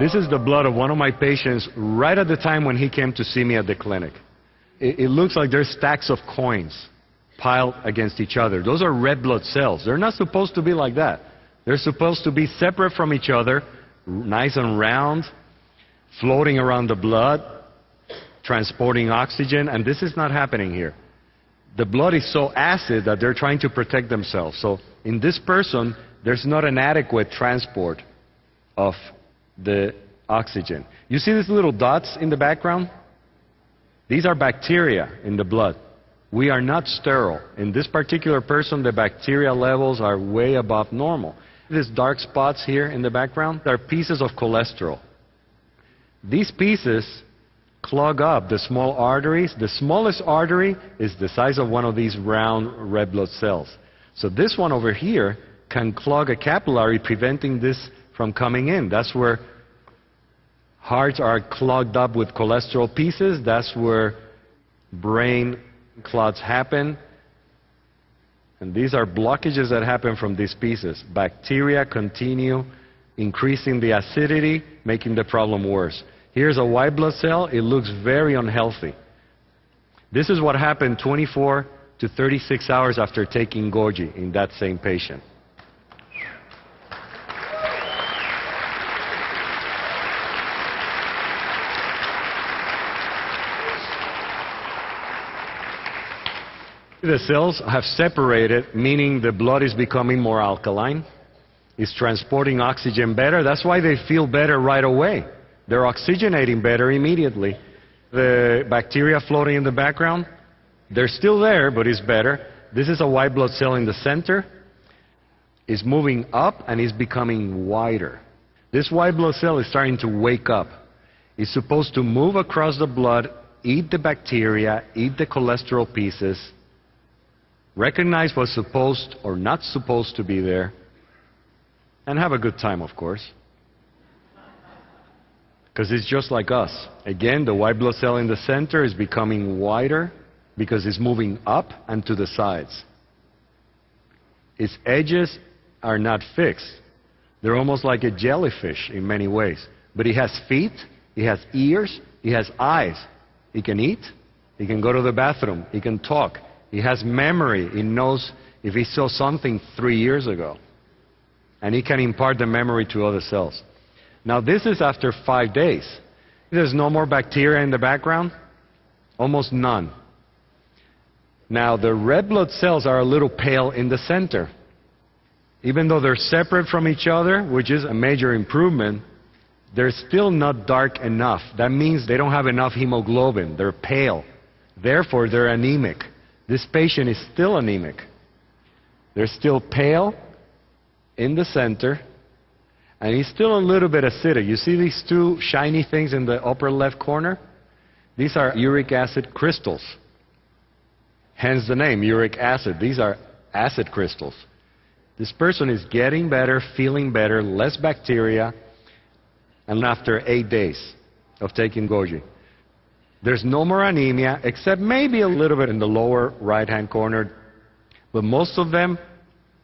This is the blood of one of my patients right at the time when he came to see me at the clinic. It looks like there's stacks of coins piled against each other. Those are red blood cells. They're not supposed to be like that. They're supposed to be separate from each other, nice and round, floating around the blood, transporting oxygen, and this is not happening here. The blood is so acid that they're trying to protect themselves. So in this person, there's not an adequate transport of the oxygen. You see these little dots in the background? These are bacteria in the blood. We are not sterile. In this particular person, the bacteria levels are way above normal. These dark spots here in the background are pieces of cholesterol. These pieces clog up the small arteries. The smallest artery is the size of one of these round red blood cells. So this one over here can clog a capillary, preventing this from coming in. That's where hearts are clogged up with cholesterol pieces. That's where brain clots happen. And these are blockages that happen from these pieces. Bacteria continue increasing the acidity, making the problem worse. Here's a white blood cell. It looks very unhealthy. This is what happened 24 to 36 hours after taking Goji in that same patient. The cells have separated, meaning the blood is becoming more alkaline. It's transporting oxygen better. That's why they feel better right away. They're oxygenating better immediately. The bacteria floating in the background, they're still there, but it's better. This is a white blood cell in the center. It's moving up and it's becoming wider. This white blood cell is starting to wake up. It's supposed to move across the blood, eat the bacteria, eat the cholesterol pieces, recognize what's supposed or not supposed to be there, and have a good time, of course. Because it's just like us. Again, the white blood cell in the center is becoming wider because it's moving up and to the sides. Its edges are not fixed. They're almost like a jellyfish in many ways. But it has feet, it has ears, it has eyes. It can eat, it can go to the bathroom, it can talk. He has memory. He knows if he saw something 3 years ago. And he can impart the memory to other cells. Now this is after 5 days. There's no more bacteria in the background. Almost none. Now the red blood cells are a little pale in the center. Even though they're separate from each other, which is a major improvement, they're still not dark enough. That means they don't have enough hemoglobin. They're pale. Therefore, they're anemic. This patient is still anemic. They're still pale in the center, and he's still a little bit acidic. You see these two shiny things in the upper left corner? These are uric acid crystals. Hence the name, uric acid. These are acid crystals. This person is getting better, feeling better, less bacteria, and after 8 days of taking Goji. There's no more anemia, except maybe a little bit in the lower right-hand corner. But most of them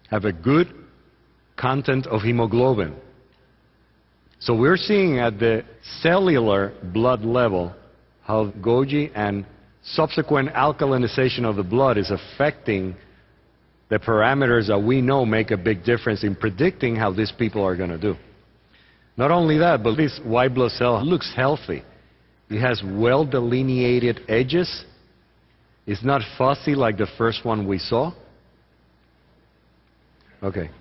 have a good content of hemoglobin. So we're seeing at the cellular blood level how Goji and subsequent alkalinization of the blood is affecting the parameters that we know make a big difference in predicting how these people are going to do. Not only that, but this white blood cell looks healthy. It has well-delineated edges. It's not fussy like the first one we saw. Okay.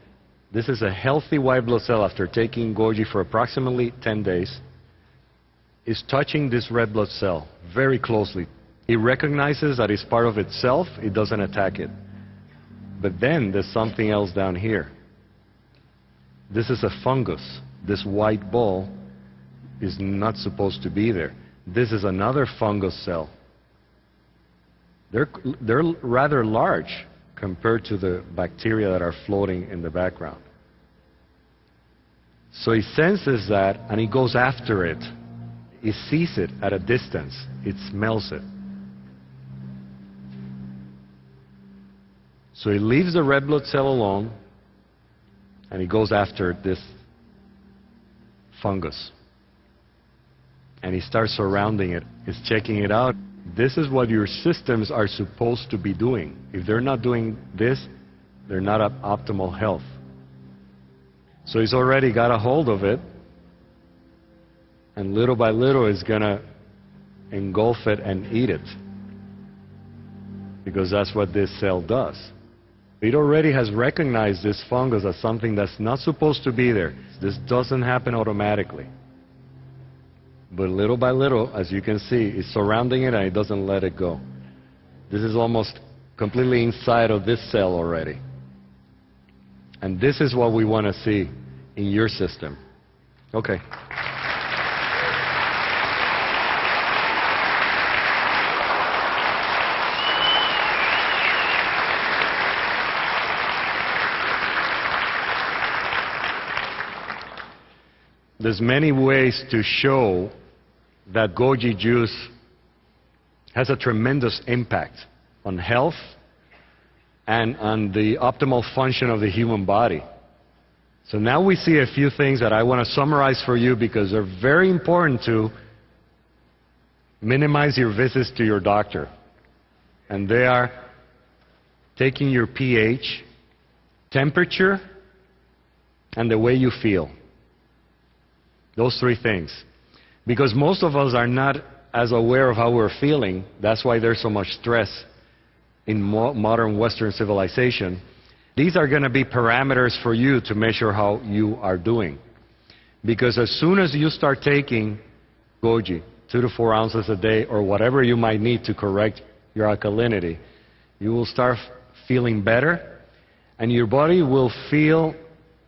This is a healthy white blood cell after taking Goji for approximately 10 days. It's touching this red blood cell very closely. It recognizes that it's part of itself. It doesn't attack it. But then there's something else down here. This is a fungus. This white ball is not supposed to be there. This is another fungus cell. They're rather large compared to the bacteria that are floating in the background. So he senses that and he goes after it. He sees it at a distance. It smells it. So he leaves the red blood cell alone and he goes after this fungus. and he starts surrounding it. He's checking it out. This is what your systems are supposed to be doing. If they're not doing this, they're not at optimal health. So he's already got a hold of it, and little by little is going to engulf it and eat it, because that's what this cell does. It already has recognized this fungus as something that's not supposed to be there. This doesn't happen automatically. But little by little, as you can see, it's surrounding it and it doesn't let it go. This is almost completely inside of this cell already. And this is what we want to see in your system. Okay. There's many ways to show that Goji juice has a tremendous impact on health and on the optimal function of the human body. So now we see a few things that I want to summarize for you because they're very important to minimize your visits to your doctor. And they are taking your pH, temperature, and the way you feel. Those three things. Because most of us are not as aware of how we're feeling. That's why there's so much stress in modern Western civilization. These are going to be parameters for you to measure how you are doing. Because as soon as you start taking Goji, 2 to 4 ounces a day, or whatever you might need to correct your alkalinity, you will start feeling better, and your body will feel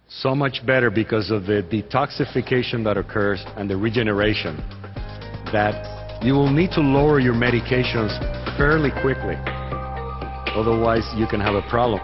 so much better because of the detoxification that occurs and the regeneration, that you will need to lower your medications fairly quickly. Otherwise, you can have a problem.